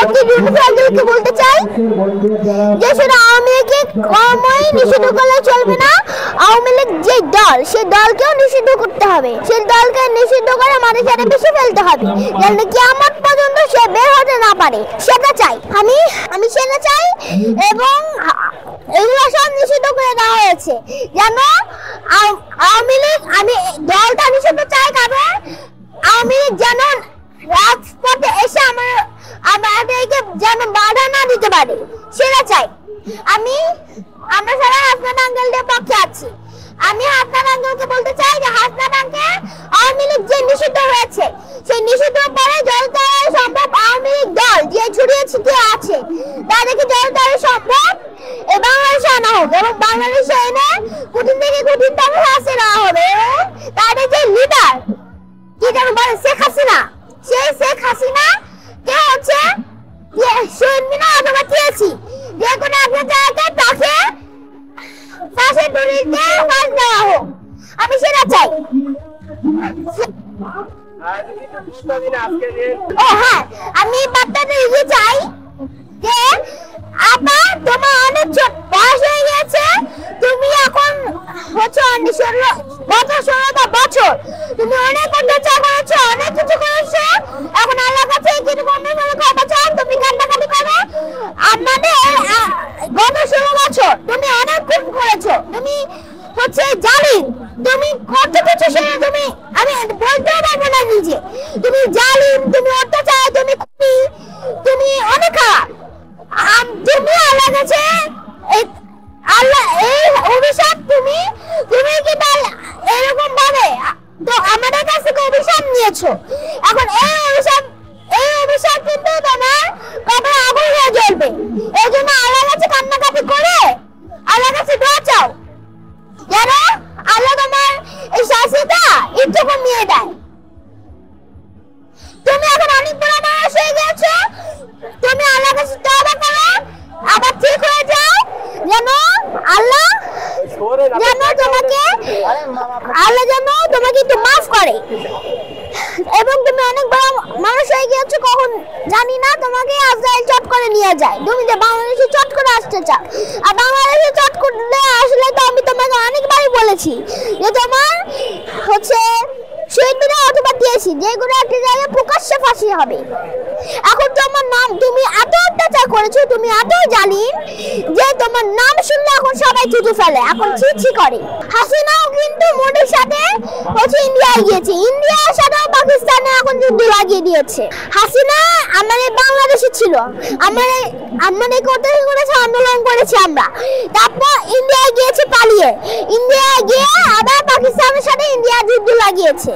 Doctor Yunus আঙ্কেলকে বলতে চাই যে শুধু আওয়ামী লীগকে কমই নিষিদ্ধ করলে চলবে না, আওয়ামী লীগ যে দল সেই দলকেও নিষিদ্ধ করতে হবে। সেই দলকে নিষিদ্ধ করে মানুষের বেশি ফেলতে হবে, যেন কিয়ামত পর্যন্ত সে বের হতে না পারে। সেটা চাই আমি সেটা চাই। এবং এগুলো সব নিষিদ্ধ করে দেওয়া হয়েছে যেন আওয়ামী লীগ, আমি দলটা নিষিদ্ধ চাই কারণ আওয়ামী লীগ যেন রাজপথে এসে আমাদেরকে যেন বাধা না দিতে পারে, সেটা চাই। আমরা সবাই হাসনাত আঙ্কেলের পক্ষে আছি। আমি হাসনাত আঙ্কেলকে বলতে চাই যে হাসনাত আঙ্কেল আওয়ামী লীগ যে নিষিদ্ধ হয়েছে সেই নিষিদ্ধ পরে জলতরে সম্ভব আওয়ামী লীগ দল যে ছড়িয়ে ছিটিয়ে আছে তাদেরকে জলতরে সম্ভব বাংলাদেশে আনা হোক এবং বাংলাদেশে এনে কঠিন থেকে কঠিনতম শাস্তি দেওয়া হবে। তাদের যে লিডার কি যেন বলে শেখ হাসিনা, সেই শেখ হাসিনা কে হচ্ছে শহীদ মিনার অথবা টিএসসি যে কোনো একটা জায়গায় তাকে ফাঁসির দড়িতে ফাঁস দেওয়া হোক, আমি সেটা চাই। ও হ্যাঁ, আমি বার্তাটা দিতে চাই যে আপা তোমার অনেক বয়স হয়ে গেছে, তুমি এখন হচ্ছে 16টা বছর, তুমি অনেক অত্যাচার করেছো, অনেক কিছু করেছো, এখন আল্লাহর কাছে কিছু ক্ষমা চাও, তুমি কান্নাকাটি করো। আমাদের গত 16 বছর তুমি অনেক খুন করেছো, তুমি হচ্ছে জালিম, তুমি কত কিছু সেটা আমি বলতে পারবো না নিজে, তুমি জালিম, তুমি অত্যাচার, তুমি অনেক খারাপ। তুমি আল্লাহর কাছে আল্লাহ এই অভিশাপ তুমি কি এরকম ভাবে তো আমাদের কাছ থেকে অভিশাপ নিয়েছো, এখন এই অভিশাপ কিন্তু তোমার কবরে আগুন হয়ে জ্বলবে। এই জন্য আল্লাহর কাছে কান্নাকাটি করে আল্লাহর কাছে দোয়া চাও যেন আল্লাহ তোমার এই শাস্তিটা একটু কমিয়ে দেয়। তুমি এখন অনেক বড় বয়স হয়ে গেছো, তুমি আল্লাহর কাছে তওবা করো, আবার ঠিক হয়ে যাও যেন আল্লাহ তোমাকে একটু মাফ করে। এবং তুমি অনেক বড় মানুষ হয়ে গেছো, কখন জানি না তোমাকে আজরাইল চট করে নিয়ে যায়, তুমি যে বাংলাদেশে চট করে আসতে চাও। আর বাংলাদেশে চট করলে আসলে তো আমি তোমাকে অনেকবারই বলেছি যে তোমার হচ্ছে শহীদ মিনার অথবা টিএসসি যে কোনো একটা জায়গায় প্রকাশ্যে ফাঁসি হবে। এখন তোমার নাম, তুমি এত অত্যাচার করেছো, তুমি এত জালিম যে তোমার নাম শুনলে এখন সবাই থুতু ফেলে, এখন ছি করে। হাসিনাও কিন্তু মোদির সাথে হচ্ছে ইন্ডিয়ায় গিয়েছে, ইন্ডিয়ার সাথেও পাকিস্তানে এখন যুদ্ধ লাগিয়ে দিয়েছে। হাসিনা আমাদের বাংলাদেশে ছিল, আমাদের করেছে আন্দোলন করেছি আমরা, তারপর ইন্ডিয়ায় গিয়েছে পালিয়ে, ইন্ডিয়ায় গিয়ে আবার পাকিস্তানের সাথে ইন্ডিয়া যুদ্ধ লাগিয়েছে।